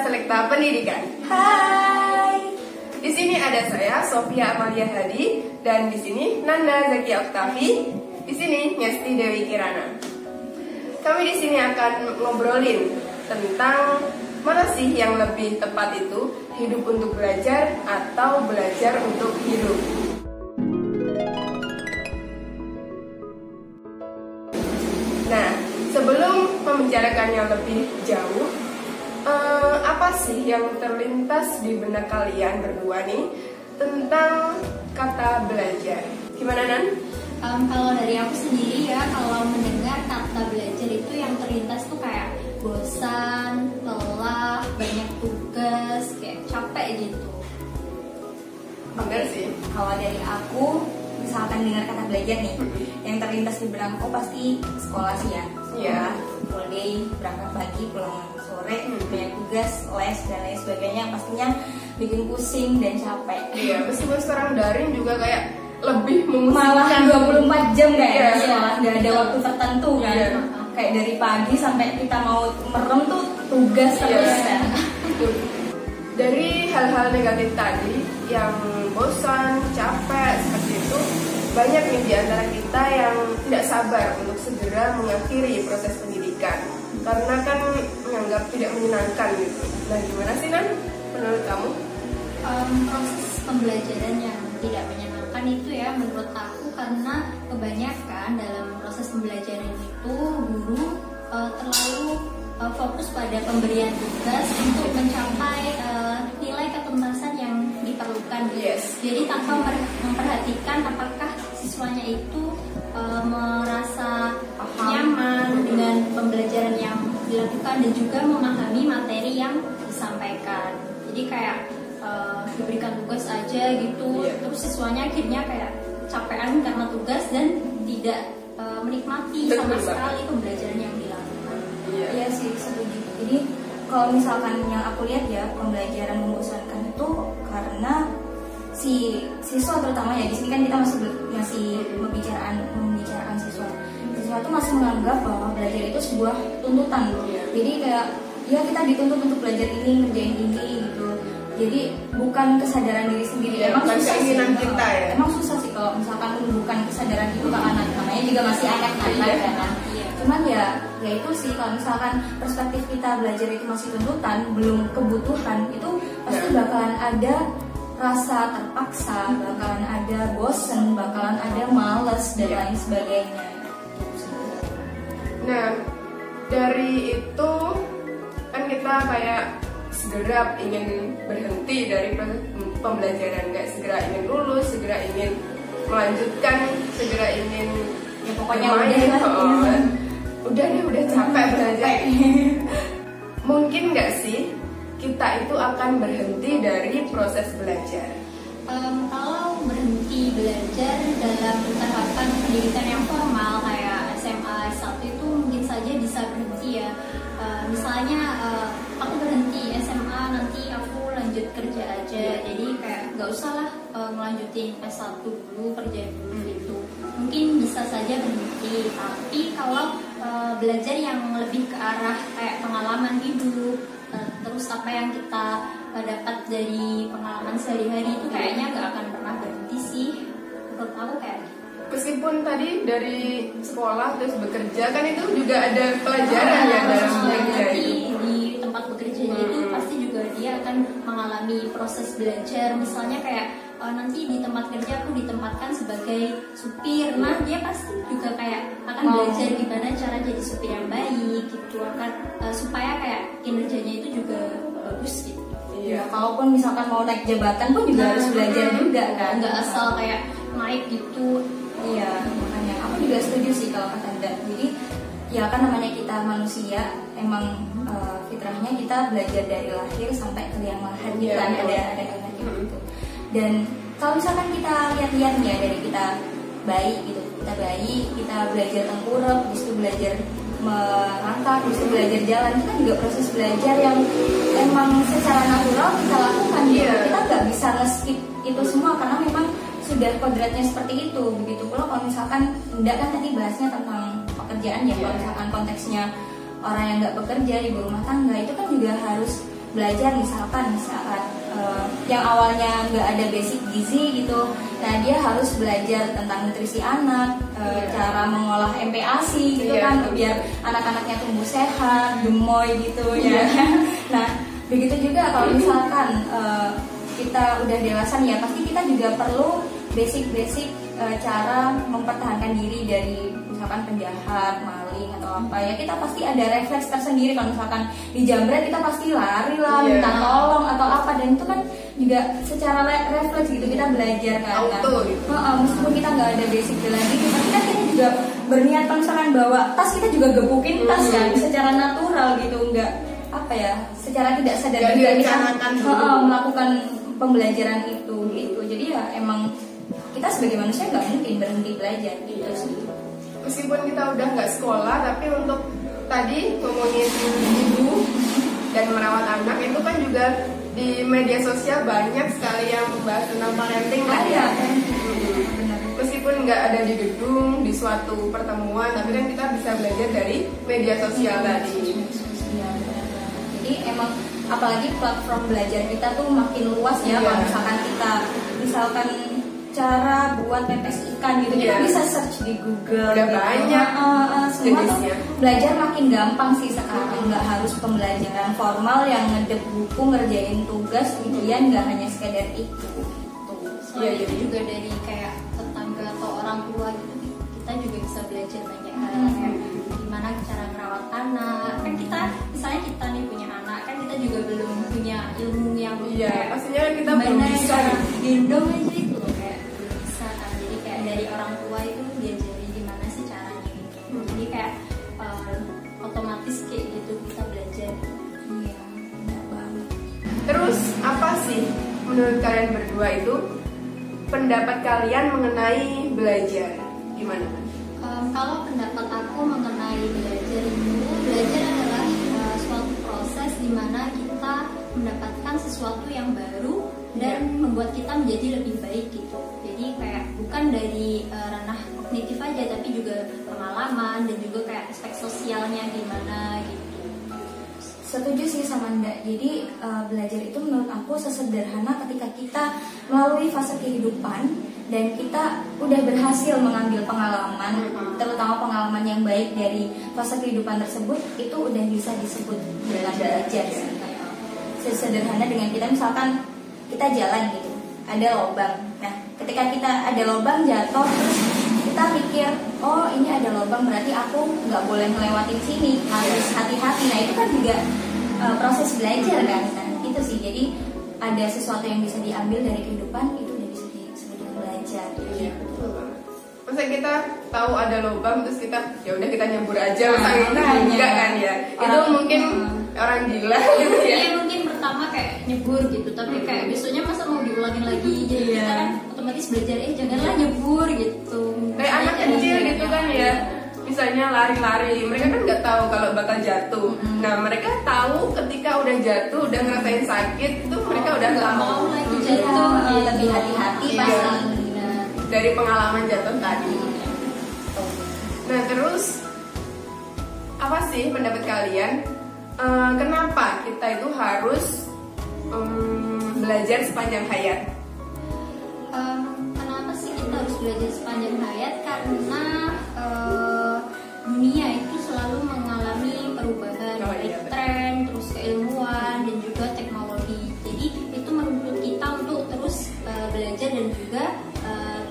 Selekta Pendidikan. Hai. Di sini ada saya Sofia Amalia Hadi dan di sini Nanda Zakia Oktavi. Di sini Ngesti Dewi Kirana. Kami di sini akan ngobrolin tentang mana sih yang lebih tepat itu, hidup untuk belajar atau belajar untuk hidup. Nah, sebelum membicarakannya lebih jauh, apa sih yang terlintas di benak kalian berdua nih tentang kata belajar? Gimana, Nan? Kalau dari aku sendiri ya, kalau mendengar kata belajar itu yang terlintas tuh kayak bosan, lelah, banyak tugas, kayak capek gitu. Bener sih. Kalau dari aku, misalkan dengar kata belajar nih, yang terlintas di benak aku pasti sekolah sih ya. Iya. Full day, berangkat pagi, pulang sore, banyak tugas, les dan lain sebagainya, pastinya bikin pusing dan capek. Iya, meskipun sekarang daring juga kayak lebih Malah memusingkan. 24 jam kayaknya Iya. sekolah, nggak ada waktu tertentu kan. Iya. Kayak dari pagi sampai kita mau merem tuh tugas terus Iya. kan. Dari hal-hal negatif tadi yang bosan, capek seperti itu, banyak nih di antara kita yang tidak sabar untuk segera mengakhiri proses pendidikan karena kan menganggap tidak menyenangkan gitu. Nah, gimana sih, Nan, menurut kamu? Proses pembelajaran yang tidak menyenangkan itu ya menurut aku karena kebanyakan dalam proses pembelajaran itu guru terlalu fokus pada pemberian tugas untuk mencapai nilai ketuntasan yang diperlukan. Yes. Jadi tanpa memperhatikan apakah siswanya itu merasa nyaman dengan pembelajaran yang dilakukan dan juga memahami materi yang disampaikan. Jadi kayak diberikan tugas aja gitu, terus siswanya akhirnya kayak capean karena tugas dan tidak menikmati sama sekali pembelajaran yang dilakukan. Iya sih, setuju. Jadi kalau misalkan yang aku lihat ya, pembelajaran membosankan itu karena si siswa terutama ya, di sini kan kita masih membicarakan siswa. Siswa itu masih menganggap bahwa belajar itu sebuah tuntutan. Jadi kayak ya kita dituntut untuk belajar ini, ngerjain ini gitu. Jadi bukan kesadaran diri sendiri. Ya, Emang bukan susah sih. keinginan kita ya. Emang susah sih kalau misalkan bukan kesadaran itu ke anak, namanya juga masih anak-anak kan. Cuman ya itu sih, kalau misalkan perspektif kita belajar itu masih tuntutan, belum kebutuhan, itu pasti bakalan ada rasa terpaksa, bakalan ada bosen, bakalan ada males dan lain sebagainya. Nah, dari itu kan kita kayak segera ingin berhenti dari proses pembelajaran, kayak segera ingin lulus, segera ingin melanjutkan, segera ingin Ya pokoknya udah capek belajar. Mungkin nggak sih kita itu akan berhenti dari proses belajar? Kalau berhenti belajar dalam tahapan pendidikan yang formal kayak SMA S1 itu mungkin saja bisa berhenti ya. Misalnya aku berhenti SMA, nanti aku lanjut kerja aja. Jadi kayak nggak usah lah melanjutin S1 dulu, kerja dulu gitu. Mungkin bisa saja berhenti. Tapi kalau belajar yang lebih ke arah kayak pengalaman hidup, terus apa yang kita dapat dari pengalaman sehari-hari itu kayaknya nggak akan pernah berhenti sih. Menurut aku kayak gitu. Meskipun tadi dari sekolah terus bekerja kan itu juga ada pelajaran ya dalam bekerja nanti itu. di tempat bekerjanya itu pasti juga dia akan mengalami proses belajar. Misalnya kayak nanti di tempat kerja aku ditempatkan sebagai supir, nah dia pasti juga kayak akan belajar gimana cara jadi supir yang baik gitu, akan supaya kayak kinerjanya itu juga bagus gitu. Ya, kalaupun misalkan mau naik jabatan pun juga harus belajar juga kan, nggak asal kayak naik gitu. Iya, makanya aku juga setuju sih kalau kata Anda. Jadi ya kan namanya kita manusia, emang fitrahnya kita belajar dari lahir sampai ke liang lahat gitu kan, ada kalimat gitu. Dan kalau misalkan kita lihat-lihat ya, dari kita bayi gitu, kita belajar tengkurap, habis itu belajar merangkak, habis itu belajar jalan, itu kan juga proses belajar yang emang secara natural kita lakukan gitu. Kita nggak bisa nge-skip itu semua karena memang sudah kodratnya seperti itu. Begitu pula kalau misalkan enggak, kan tadi bahasnya tentang pekerjaan ya, kalau misalkan konteksnya orang yang nggak bekerja, ibu rumah tangga, itu kan juga harus belajar misalkan yang awalnya nggak ada basic gizi gitu, nah dia harus belajar tentang nutrisi anak, cara mengolah MPASI gitu kan, biar anak-anaknya tumbuh sehat, gemoy gitu ya. Nah begitu juga kalau misalkan kita udah dewasa ya, pasti kita juga perlu basic cara mempertahankan diri dari misalkan penjahat, maling atau apa ya. Kita pasti ada refleks tersendiri kalau misalkan dijamret, kita pasti lari lah, minta tolong atau apa, dan itu kan juga secara refleks gitu kita belajar kan. Auto gitu. Meskipun kita nggak ada basic bela diri, tapi kan kita juga berniat kalau misalkan bawa tas, kita juga gebukin tas kan secara natural gitu, nggak apa ya, secara tidak sadar juga kita melakukan pembelajaran itu gitu. Jadi ya emang kita sebagai manusia nggak mungkin berhenti belajar gitu sih. Meskipun kita udah nggak sekolah, tapi untuk tadi ngomongin ibu dan merawat anak itu kan juga di media sosial banyak sekali yang membahas tentang parenting kan ya. Meskipun nggak ada di gedung, di suatu pertemuan, tapi kan kita bisa belajar dari media sosial tadi. Jadi emang apalagi platform belajar kita tuh makin luas ya. Kalau misalkan cara buat pepes ikan gitu, kita bisa search di Google. Udah gitu. banyak Semua tuh belajar makin gampang sih sekarang. Nggak harus pembelajaran formal yang ngedep buku, ngerjain tugas gitu ya, nggak hanya sekedar itu. Jadi juga dari kayak tetangga atau orang tua gitu, kita juga bisa belajar banyak hal, kayak gimana cara merawat anak. Kan kita misalnya kita nih punya anak, kan kita juga belum punya ilmu yang pastinya kan kita belum bisa gendong aja itu loh, kayak belum bisa kan. Jadi kayak dari orang tua itu diajari gimana sih caranya gitu. Jadi kayak otomatis kayak gitu kita belajar. Iya, benar banget. Terus apa sih menurut kalian berdua itu pendapat kalian mengenai belajar? Gimana kan? Kalau pendapat aku mengenai belajar adalah suatu proses di mana kita mendapatkan sesuatu yang baru dan membuat kita menjadi lebih baik gitu. Jadi kayak bukan dari ranah kognitif aja, tapi juga pengalaman dan juga kayak aspek sosialnya gimana gitu. Setuju sih sama Nda. Jadi belajar itu menurut aku sesederhana ketika kita melalui fase kehidupan dan kita udah berhasil mengambil pengalaman, terutama pengalaman yang baik dari fase kehidupan tersebut, itu udah bisa disebut belajar sih. Sesederhana dengan kita misalkan kita jalan gitu, ada lubang. Nah, ketika kita ada lubang jatuh, terus kita mikir, oh ini ada lubang berarti aku nggak boleh ngelewatin sini, harus hati-hati. Nah itu kan juga proses belajar kan. Nah itu sih, jadi ada sesuatu yang bisa diambil dari kehidupan, itu udah bisa disebut belajar. Iya, betul banget. Masa kita tahu ada lubang terus kita ya udah kita nyebur aja, masa enggak kan ya? Itu mungkin orang gila gitu ya. Iya, mungkin pertama kayak nyebur gitu, tapi kayak besoknya masa mau diulangin lagi, jadi kita kan otomatis belajar janganlah nyebur gitu. Kayak anak kecil gitu kan ya, misalnya lari-lari, mereka kan nggak tahu kalau bakal jatuh. Nah mereka tahu ketika udah jatuh, udah ngerasain sakit, itu mereka udah nggak mau lagi jatuh, lebih hati-hati pasti. Dari pengalaman jatuh tadi. Nah terus apa sih pendapat kalian? Kenapa kita itu harus belajar sepanjang hayat? Kenapa sih kita harus belajar sepanjang hayat? Karena dunia itu selalu mengalami perubahan, baik tren, terus keilmuan dan juga teknologi. Jadi itu menuntut kita untuk terus belajar dan juga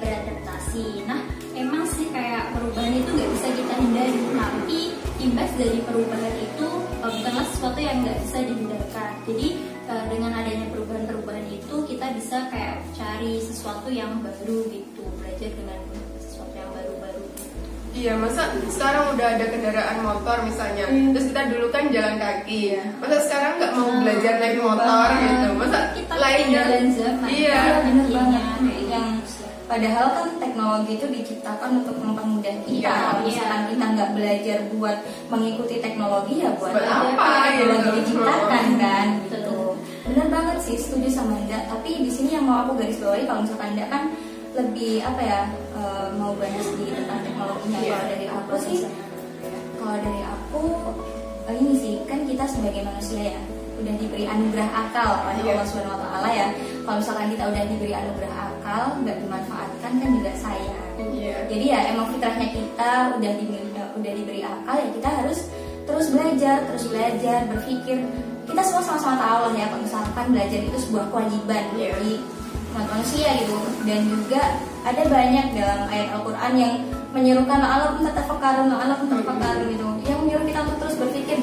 beradaptasi. Nah, emang sih kayak perubahan itu nggak bisa kita hindari, tapi imbas dari perubahan itu bukanlah sesuatu yang nggak bisa dihindarkan. Jadi dengan adanya perubahan-perubahan itu kita bisa kayak cari sesuatu yang baru gitu, belajar dengan sesuatu yang baru-baru. Iya, masa sekarang udah ada kendaraan motor misalnya, terus kita dulu kan jalan kaki. Masa sekarang nggak mau belajar naik motor gitu? Masa kita lainnya? Iya, benar banget. Yang padahal kan teknologi itu diciptakan untuk mempermudah kita. Kalau misalkan kita nggak belajar buat mengikuti teknologi, ya buat apa teknologi diciptakan kan? Gitu. Benar banget sih, setuju sama Nda. Tapi di sini yang mau aku garis bawahi, kalau misalkan Nda kan lebih apa ya, mau bahas di tentang teknologinya. Kalau dari aku sih, ini sih kan kita sebagai manusia ya, udah diberi anugerah akal oleh Allah Subhanahu Wa Taala ya. Kalau misalkan kita udah diberi anugerah akal, nggak dimanfaatkan kan juga sayang. Jadi ya emang fitrahnya kita udah diberi akal ya, kita harus terus belajar, berpikir. Kita semua sama-sama tahu lah ya, kalau misalkan belajar itu sebuah kewajiban bagi manusia gitu. Dan juga ada banyak dalam ayat Al-Quran yang menyerukan la'allakum tatafakkarun gitu, yang menyuruh kita untuk terus berpikir.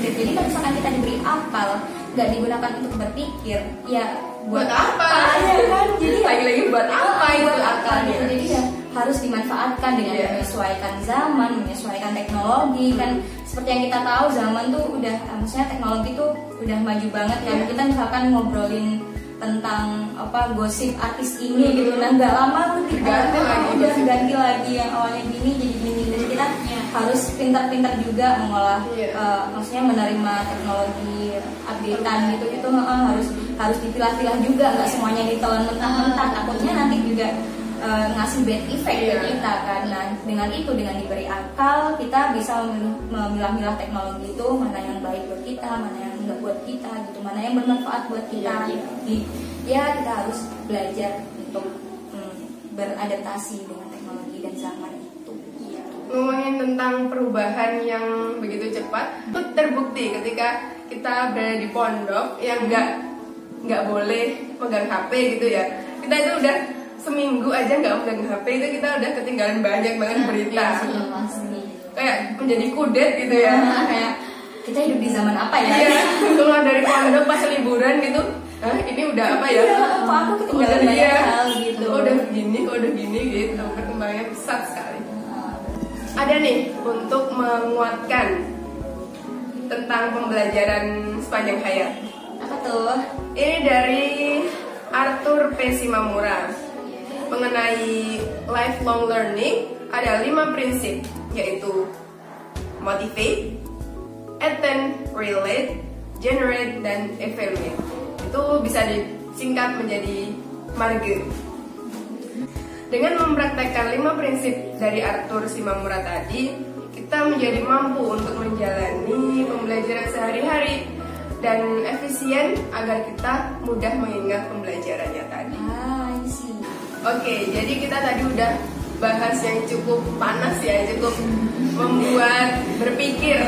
Jadi kalau misalkan kita diberi akal, nggak digunakan untuk berpikir, ya buat apa? Ya kan? Jadi lagi-lagi buat apa itu akalnya? Jadi ya harus dimanfaatkan dengan menyesuaikan zaman, menyesuaikan teknologi kan. Seperti yang kita tahu, zaman tuh udah, maksudnya teknologi tuh udah maju banget kan. Kita misalkan ngobrolin tentang gosip artis ini gitu, nah nggak lama tuh ganti lagi yang awalnya gini jadi gini. Jadi kita harus pintar-pintar juga mengolah, maksudnya menerima teknologi updatean gitu harus dipilah-pilah juga, nggak semuanya ditelan mentah-mentah, takutnya nanti juga ngasih bad effect ke kita kan. Nah dengan diberi akal, kita bisa memilah-milah teknologi itu mana yang baik buat kita, mana yang enggak buat kita gitu, mana yang bermanfaat buat kita. Ya kita harus belajar untuk beradaptasi dengan teknologi dan zaman itu. Ngomongin tentang perubahan yang begitu cepat, itu terbukti ketika kita berada di pondok yang nggak boleh megang HP gitu ya. Kita itu udah seminggu aja nggak megang HP itu kita udah ketinggalan banyak banget berita. Kayak menjadi kudet gitu ya. Kayak kita hidup di zaman apa ya? Keluar dari pondok pas liburan gitu. Ini udah apa ya? Kok aku ketinggalan banyak hal gitu. Kok udah gini gitu. Perkembangannya pesat sekali. Ada nih untuk menguatkan tentang pembelajaran sepanjang hayat. Apa tuh? Ini dari Arthur P. Simamura. Mengenai lifelong learning, ada 5 prinsip, yaitu motivate, attend, relate, generate, dan evaluate. Itu bisa disingkat menjadi MARGE. Dengan mempraktekkan 5 prinsip dari Arthur Simamura tadi, kita menjadi mampu untuk menjalani pembelajaran sehari-hari dan efisien agar kita mudah mengingat pembelajarannya tadi. Oke, jadi kita tadi udah bahas yang cukup panas ya, cukup membuat berpikir.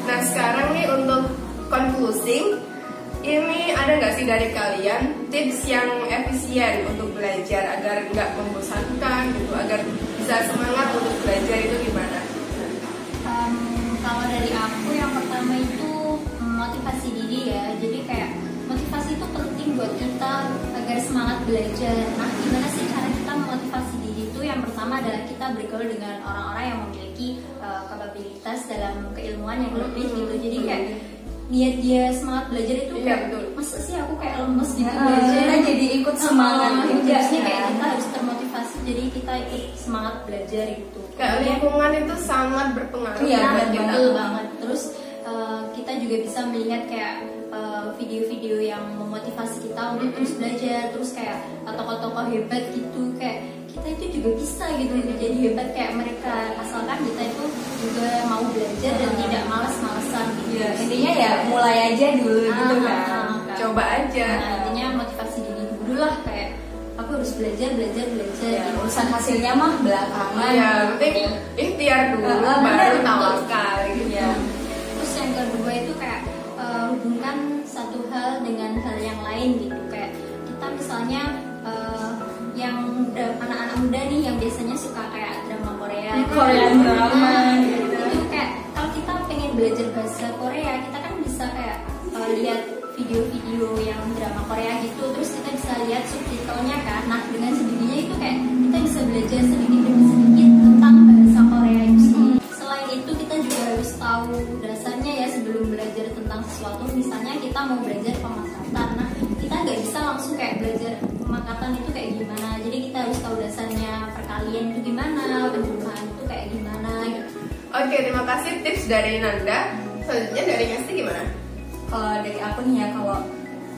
Nah sekarang nih untuk concluding, ini ada nggak sih dari kalian tips yang efisien untuk belajar agar nggak membosankan gitu, agar bisa semangat untuk belajar itu gimana? Kalau dari aku yang pertama itu motivasi diri ya. Jadi kayak motivasi itu penting buat kita agar semangat belajar. Nah, gimana sih cara kita memotivasi diri itu? Yang pertama adalah kita bergaul dengan orang-orang yang memiliki kapabilitas dalam keilmuan yang lebih gitu. Jadi kayak niat dia semangat belajar itu kayak masa sih aku kayak lemes gitu belajar. Kita jadi ikut semangat juga. Jadinya kayak kita harus termotivasi, jadi kita ikut semangat belajar gitu. Kayak lingkungan itu sangat berpengaruh. Iya, betul banget. Terus kita juga bisa melihat kayak video-video yang memotivasi kita untuk terus belajar, terus kayak tokoh-tokoh hebat gitu, kayak kita itu juga bisa gitu jadi hebat kayak mereka, asalkan kita itu juga mau belajar dan tidak malas-malesan gitu. Ya, intinya ya mulai aja dulu gitu kan. Coba aja. Nah, intinya motivasi diri dulu lah, kayak aku harus belajar Ya, gitu. urusan hasilnya mah belakangan. Ya, penting ikhtiar dulu baru tawakal gitu. Ya. Terus yang kedua itu kayak hubungkan satu hal dengan hal yang lain gitu. Kayak kita misalnya yang anak-anak muda nih yang biasanya suka kayak drama Korea, Korean drama gitu. Itu kayak kalau kita pengen belajar bahasa Korea, kita kan bisa kayak lihat video-video yang drama Korea gitu, terus kita bisa lihat subtitlenya kan. Nah dengan sendirinya itu kayak kita bisa belajar sedikit demi sedikit tentang bahasa Korea itu. Selain itu kita juga harus tahu dasarnya ya sebelum belajar tentang sesuatu. Misalnya kita mau belajar pemakatan, nah kita nggak bisa langsung kayak belajar pemakatan itu kayak gimana. Jadi kita harus tahu dasarnya perkalian itu gimana, penjumlahan itu kayak gimana gitu. Oke, terima kasih tips dari Nanda. Selanjutnya dari Ngesti gimana? Kalau dari aku nih ya, kalau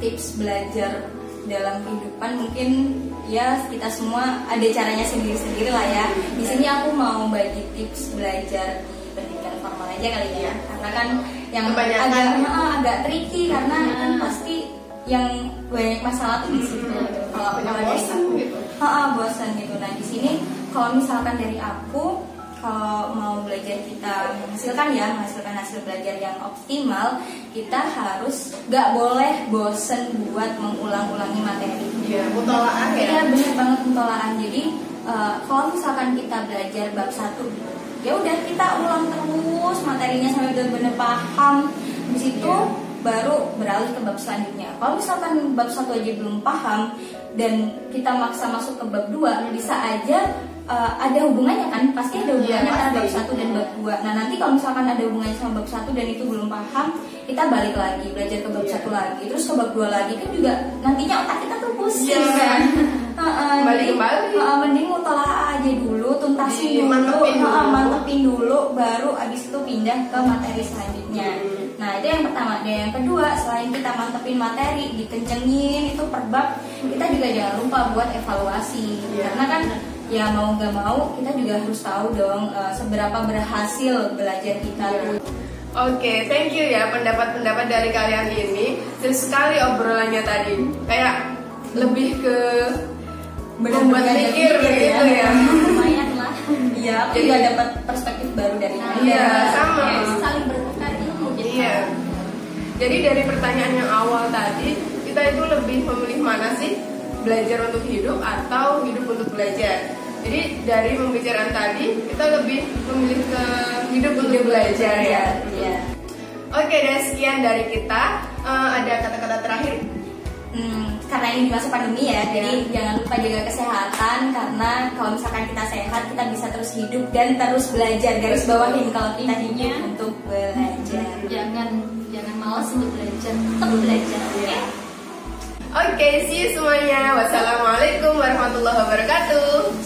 tips belajar dalam kehidupan mungkin ya kita semua ada caranya sendiri-sendiri lah ya. Di sini aku mau bagi tips belajar di pendidikan formal aja kali ya, karena kan yang agak tricky karena kan pasti yang banyak masalah tuh di situ. Kalau bosan gitu. Bosan gitu. Nah di sini kalau misalkan dari aku, kalau mau belajar kita menghasilkan hasil belajar yang optimal, kita harus nggak boleh bosen buat mengulang-ulangi materi. Iya, mutolaan ya. Iya benar banget, mutolaan. Jadi kalau misalkan kita belajar bab 1, ya udah kita ulang terus materinya sampai benar-benar paham. Di situ baru beralih ke bab selanjutnya. Kalau misalkan bab 1 aja belum paham dan kita maksa masuk ke bab 2, bisa aja ada hubungannya kan, pasti ada hubungannya antara bab 1 dan bab 2. Nah nanti kalau misalkan ada hubungannya sama bab 1 dan itu belum paham, kita balik lagi belajar ke bab 1 lagi, terus ke bab 2 lagi, kan juga nantinya otak kita tuh pusing kan. Balik mending mutolaah aja dulu, tuntasin dulu, mantepin dulu, baru abis itu pindah ke materi selanjutnya. Nah itu yang pertama. Dan yang kedua, selain kita mantepin materi, dikencengin itu per bab, kita juga jangan lupa buat evaluasi. Karena kan ya mau gak mau kita juga harus tahu dong seberapa berhasil belajar kita tuh. Oke, thank you ya pendapat-pendapat dari kalian ini. Seru sekali obrolannya tadi. Kayak lebih ke membuat mikir gitu ya. Lumayan lah. Iya, aku juga dapat perspektif baru dari kalian. Iya, sama. Saling bertukar ilmu. Iya. Jadi dari pertanyaan yang awal tadi, kita itu lebih memilih mana sih? Belajar untuk hidup atau hidup untuk belajar? Jadi dari pembicaraan tadi kita lebih memilih ke hidup untuk belajar ya. Oke, dan sekian dari kita. Ada kata-kata terakhir? Karena ini di masa pandemi ya, jadi jangan lupa jaga kesehatan, karena kalau misalkan kita sehat kita bisa terus hidup dan terus belajar. Garis bawahin kalau kita hidup untuk belajar. Jangan malas untuk belajar, tetap belajar. Oke, see you semuanya. Wassalamualaikum warahmatullahi wabarakatuh.